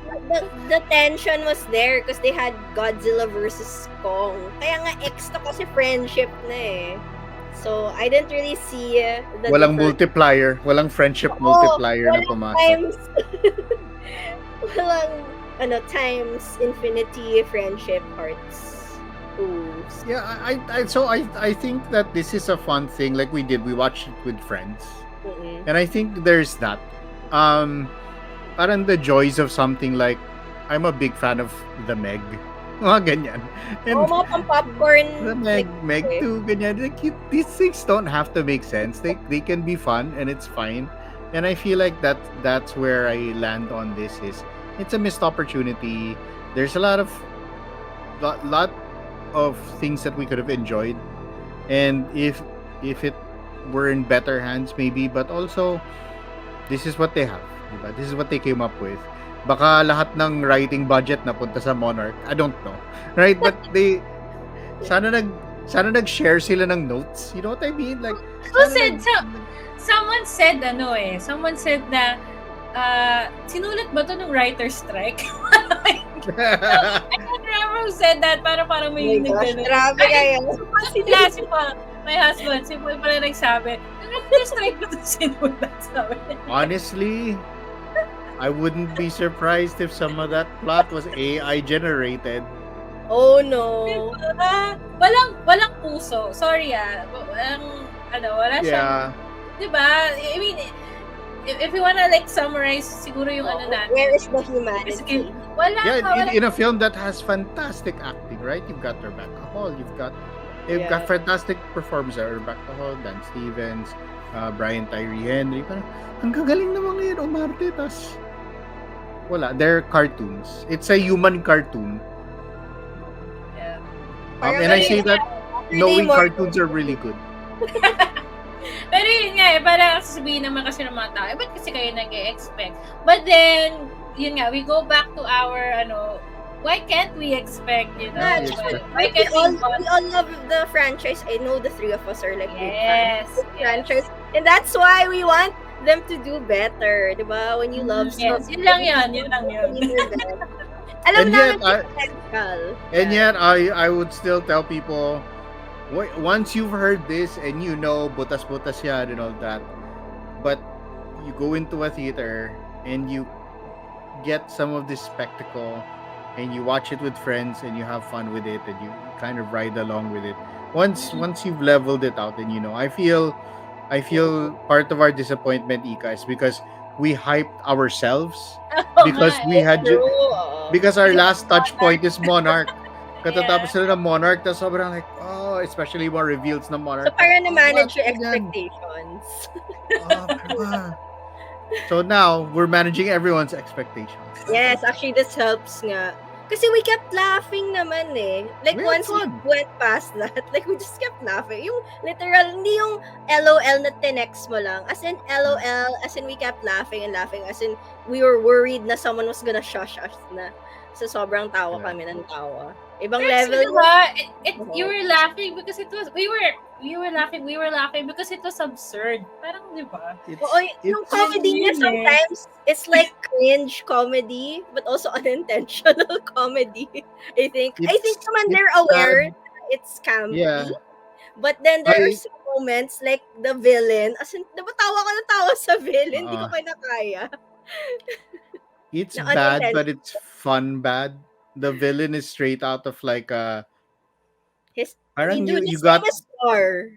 the tension was there because they had Godzilla versus Kong. Kaya nga extra kasi friendship na eh. So, I didn't really see the walang multiplier. Walang friendship multiplier na pumasok. Walang, times infinity friendship hearts. Ooh. Yeah, I think that this is a fun thing. Like we watched it with friends, Mm-mm. and I think there's that. Um, Parang the joys of something like I'm a big fan of the Meg, mga ganyan, Oo, and mga pang-popcorn the flick Meg eh. too, ganyan. Like these things don't have to make sense. They can be fun and it's fine. And I feel like that's where I land on this is it's a missed opportunity. There's a lot of things that we could have enjoyed, and if it were in better hands maybe, but also this is what they have, diba? This is what they came up with. Baka lahat ng writing budget napunta sa Monarch. I don't know. Right? But they sana nag sana nag-share sila ng notes. You know what I mean? Like Who sana said so? Someone said someone said na sinulat ba to ng writer's strike? I don't remember who said that. Parang Oh may my gosh, nagdano. grabe kaya. Si Paul, my husband, si Paul pala nagsabi, writer's strike ba to sinulat? Sabi niya. Honestly, I wouldn't be surprised if some of that plot was AI generated. Oh no. Walang puso. Sorry wala siyang, Yeah. diba? I mean, if you wanna like summarize siguro yung natin. Where is the humanity? Yeah, in a film that has fantastic acting, right? You've got Rebecca Hall, you've got fantastic performers, Rebecca Hall, Dan Stevens, Brian Tyree Henry. Parang ang gagaling naman ngayon umarte, tas wala, they're cartoons. It's a human cartoon. Yeah. And I say that knowing cartoons are really good. Pero yun nga parang sasabihin naman kasi ng mga tao, ba't kasi kayo nag-expect? But then, yun nga, we go back to our, why can't we expect, Yeah, why can't we all love the franchise. I know the three of us are like big fans of the franchise. And that's why we want them to do better, diba? When you love yes, stuff. Yun lang yun. Alam And namin yet, potential. And yet, I would still tell people, once you've heard this and you know butas-butas yan and all that, but you go into a theater and you get some of this spectacle and you watch it with friends and you have fun with it and you kind of ride along with it. Once you've leveled it out, and I feel part of our disappointment, Ika, is because we hyped ourselves because we had because our last touch point is Monarch. Katatapos sila ng Monarch, tapos sobrang like, especially more reveals ng Monarch. So, parang na-manage your expectations. So now, we're managing everyone's expectations. Yes, actually, this helps nga. Kasi we kept laughing naman eh. Like, once we went past that, like, we just kept laughing. Yung literal, hindi yung LOL na tinext mo lang. As in, LOL, as in, we kept laughing and laughing. As in, we were worried na someone was gonna shush us na. So, sobrang tawa kami ng tawa. Ibang level. You were laughing because it was, we were laughing because it was absurd. Parang, di ba? Yung comedy niya sometimes, it's like cringe comedy, but also unintentional comedy. I think naman they're aware it's campy. Yeah. But then there are some moments like the villain, as in, diba tawa sa villain, hindi ko kinakaya. It's bad, but it's fun bad. The villain is straight out of like you got Scar.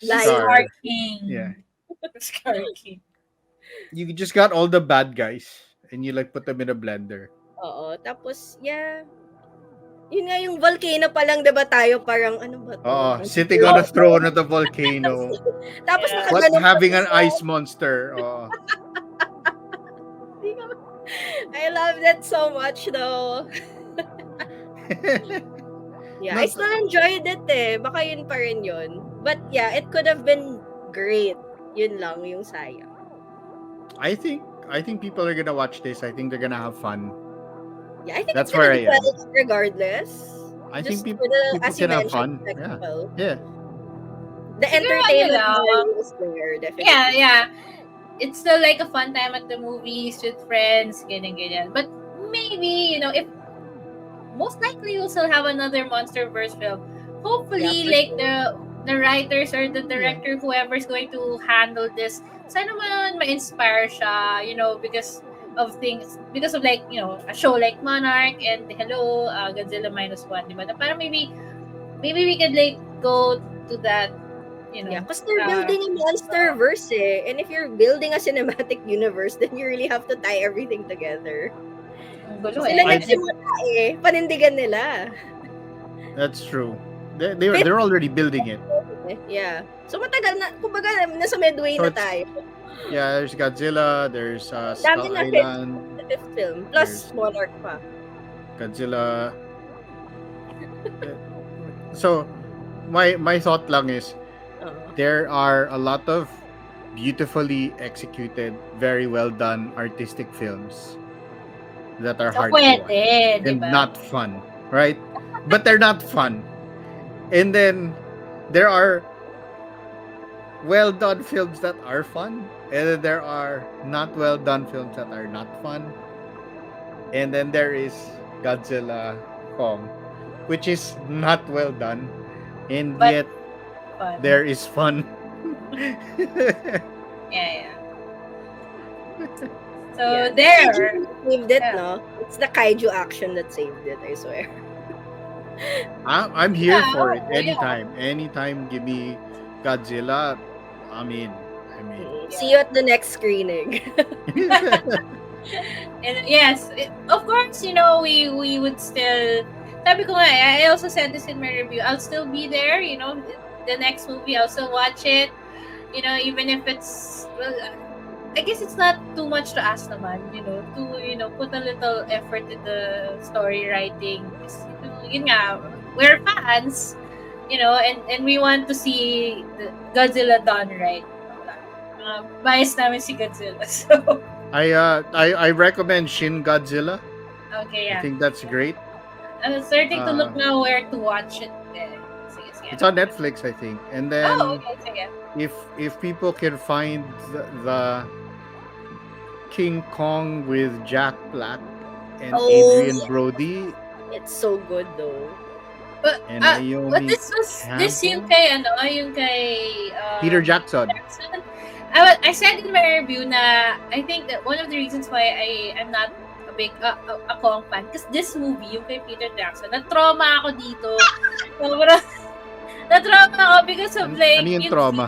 Scar King. Yeah. Scar King. You just got all the bad guys and you like put them in a blender. Oo, tapos yun nga yung volcano pa lang, diba tayo parang ano ba to? Sitting on a throne at the volcano. Tapos having an ice monster. I love that so much though. Yeah, I still enjoyed it eh. Baka yun pa rin yun. But yeah, it could have been great. Yun lang yung sayang. I think people are gonna watch this. I think they're gonna have fun. Yeah, I think that's where I am. Regardless. I think people can have fun. Yeah. The entertainment value is there, definitely. Yeah. It's still like a fun time at the movies with friends, ganyan. But maybe, if most likely we'll still have another monsterverse film. Hopefully, the writers or the director, whoever's going to handle this, sana man ma-inspire siya, because of things because of like a show like Monarch and Hello, Godzilla minus one, diba? Na parang maybe we could like go to that, you Yeah, know, because they're uh, building a monsterverse eh. And if you're building a cinematic universe, then you really have to tie everything together. ang gulo Sila eh. I And then, nagsimula eh. Panindigan nila. That's true. They're Fifth they're already building it. eh. Yeah. So matagal na, kumbaga nasa midway So na it's tayo. yeah. There's Godzilla. There's Dami Skull na Island. fifth film. Plus There's Monarch pa. Godzilla. So my thought lang is there are a lot of beautifully executed, very well done artistic films that are so hard to watch pwede, and diba? not fun, right? But they're not fun. And then there are well done films that are fun, and then there are not well done films that are not fun. And then there is Godzilla Kong, which is not well done, and But yet fun. there is fun. Yeah. So Yeah. there. Kaiju saved it, Yeah. no? It's the kaiju action that saved it, I swear. I'm here Yeah, for it yeah. anytime. Give me Godzilla. I mean, See you at the next screening. And yes, of course, we would still. Sabi ko nga, I also said this in my review. I'll still be there. The next movie, I'll still watch it. Even if it's I guess it's not too much to ask naman. To put a little effort in the story writing. Yun nga, we're fans. And we want to see the Godzilla done right. Bias namin si Godzilla. So, I recommend Shin Godzilla. okay, I yeah. think that's great. I'm starting to look now where to watch it. Sige. It's on Netflix, I think. And then Okay, sige. if people can find the King Kong with Jack Black and Adrian yeah. Brody It's so good though. But, and but Naomi this yung kay Peter Jackson. Jackson. I said in my review na I think that one of the reasons why I'm not a big a Kong fan because this movie yung kay Peter Jackson, na-trauma ako dito. Sobrang na-trauma ako because of like Ano yung trauma?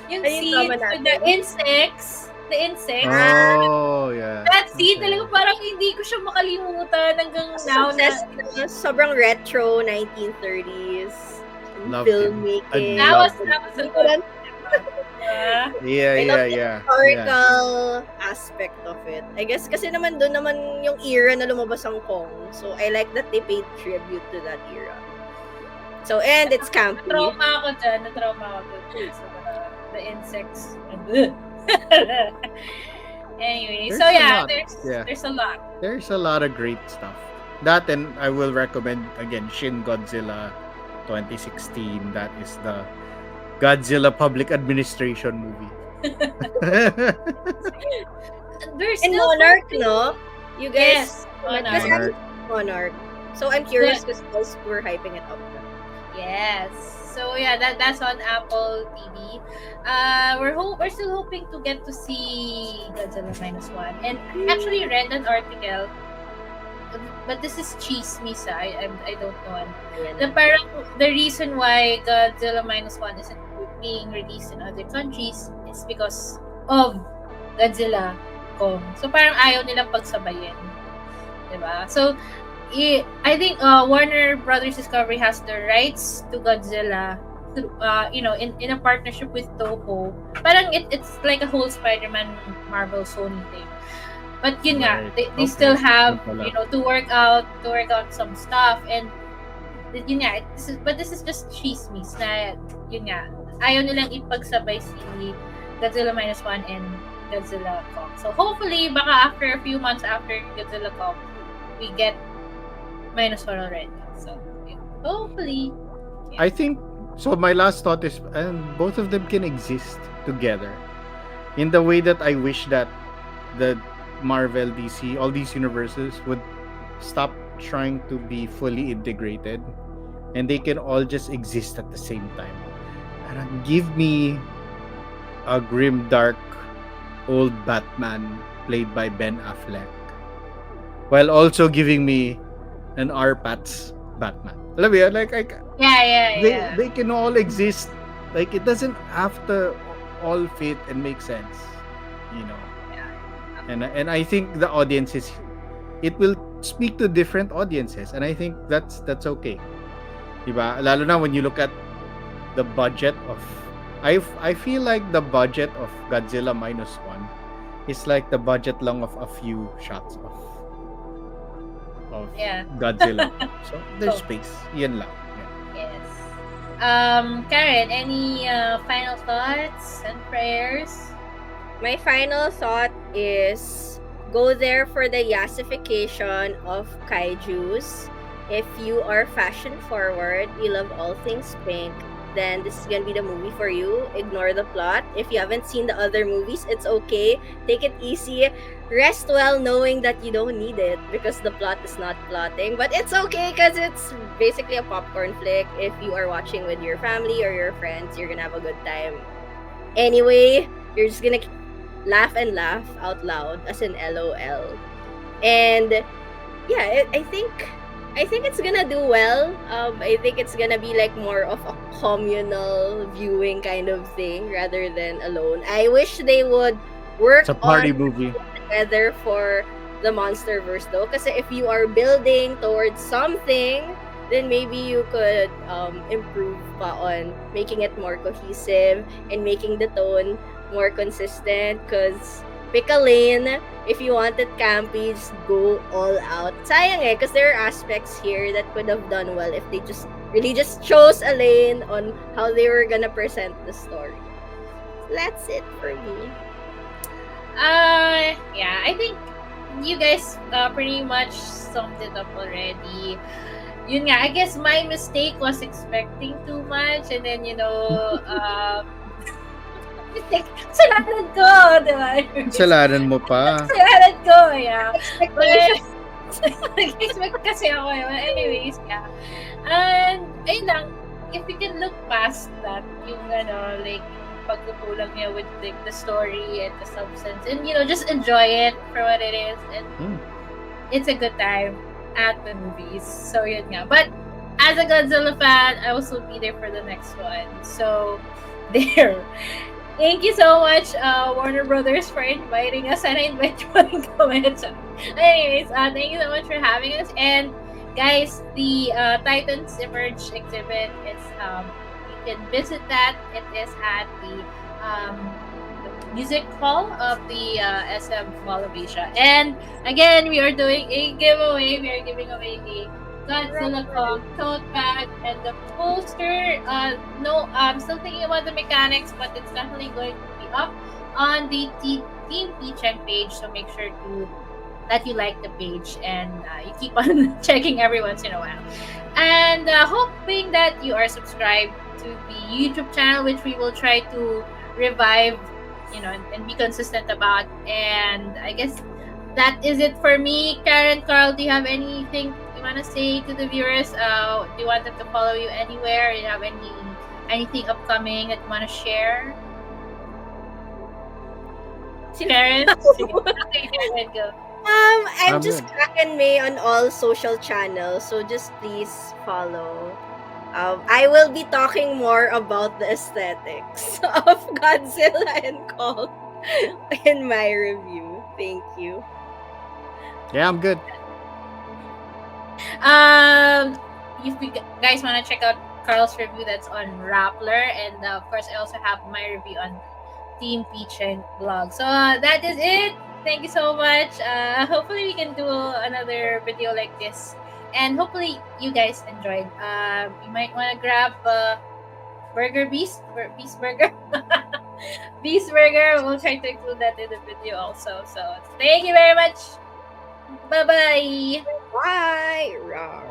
Yung Ano yung scene trauma with natin? the insects. Oh, yeah. That scene Okay. talaga parang hindi ko siya makalimutan hanggang now na. Sobrang retro 1930s Loved it. filmmaking. I That was loved a good. Yeah. I love the historical aspect of it. I guess kasi naman doon naman yung era na lumabas ang Kong. So I like that they paid tribute to that era. So and it's campy. Na-trauma ako dyan. So, the insects. Anyway, There's so a yeah, lot. there's a lot. There's a lot of great stuff. That, and I will recommend again Shin Godzilla 2016. That is the Godzilla Public Administration movie. There's And still Monarch, something- no? You guys, Yes, Kasi Monarch. Monarch. So I'm curious because we're hyping it up. Yes. So yeah, that's on Apple TV. We're still hoping to get to see Godzilla minus one. And I actually read an article, but this is chismis. I don't know. The parang the reason why Godzilla minus one isn't being released in other countries is because of Godzilla Kong. So parang ayaw nilang pagsabayin, diba? So I think Warner Brothers Discovery has the rights to Godzilla through, in a partnership with Toho. Parang it's like a whole Spider-Man Marvel Sony thing. But yun nga, Right. they still have, Yun pala. to work out some stuff, and yun nga, this is just chismis na yun nga, ayaw nilang ipagsabay si Godzilla minus one and Godzilla Kong. So hopefully, baka after a few months after Godzilla Kong, we get minus one already. So yeah, hopefully. Yeah. I think so. My last thought is, and both of them can exist together, in the way that I wish that the Marvel, DC, all these universes would stop trying to be fully integrated, and they can all just exist at the same time. And give me a grim, dark, old Batman played by Ben Affleck, while also giving me an R-Pat's Batman. Alam mo yun? Yeah, yeah, yeah. they can all exist. Like, it doesn't have to all fit and make sense, you know. And I think the audiences, it will speak to different audiences, and I think that's okay. Diba? Lalo na when you look at the budget of, I feel like the budget of Godzilla -1 is like the budget lang of a few shots of Yeah. Godzilla. So there's Oh. space. Yan lang. Yeah. Yes. Karen, any final thoughts and prayers? My final thought is go there for the yassification of kaijus. If you are fashion forward, you love all things pink, then this is gonna be the movie for you. Ignore the plot. If you haven't seen the other movies, it's okay. Take it easy. Rest well knowing that you don't need it because the plot is not plotting. But it's okay because it's basically a popcorn flick. If you are watching with your family or your friends, you're gonna have a good time. Anyway, you're just gonna laugh and laugh out loud as an LOL. And yeah, I think it's gonna do well. I think it's gonna be like more of a communal viewing kind of thing rather than alone. I wish they would work It's a party on movie. together for the monsterverse though. Because if you are building towards something, then maybe you could improve pa on making it more cohesive and making the tone more consistent. Because pick a lane. If you want it campy, just go all out. Sayang because there are aspects here that could have done well if they just really just chose a lane on how they were gonna present the story. That's it for me. Yeah, I think you guys pretty much summed it up already. Yun nga, I guess my mistake was expecting too much, and then kasalanan ko, di ba? Kasalanan mo pa. Kasalanan ko, yeah. Expectations. Nag-expect kasi ako. Anyways, yeah. And, ayun lang, if you can look past that, yung like, pagkukulang niya with like, the story and the substance, and just enjoy it for what it is, and it's a good time at the movies. So, yun nga. But, as a Godzilla fan, I also be there for the next one. So, there. Thank you so much, Warner Brothers, for inviting us, and I invite you in comments. Anyways, thank you so much for having us. And guys, the Titans Emerge exhibit is you can visit that. It is at the music hall of the SM Mall of Asia. And again, we are doing a giveaway. We are giving away a Godzilla Kong tote bag and the poster. No, I'm still thinking about the mechanics, but it's definitely going to be up on the Team Picheng page. So make sure that you like the page and you keep on checking every once in a while. And hoping that you are subscribed to the YouTube channel, which we will try to revive, and be consistent about. And I guess that is it for me. Karen, Carl, do you have anything you want to say to the viewers? Do you want them to follow you anywhere? Do you have anything upcoming that you want to share? Karen? Okay, Karen, go. I'm I'm just good. Kraken May on all social channels, so just please follow. I will be talking more about the aesthetics of Godzilla and Kong in my review. Thank you. Yeah, I'm good. If you guys want to check out Carl's review, that's on Rappler, and of course I also have my review on Team Picheng blog. So that is it. Thank you so much. Hopefully we can do another video like this, and hopefully you guys enjoyed. You might want to grab Beast Burger. Beast Burger. We'll try to include that in the video also. So thank you very much. Bye-bye. Bye. Rawr.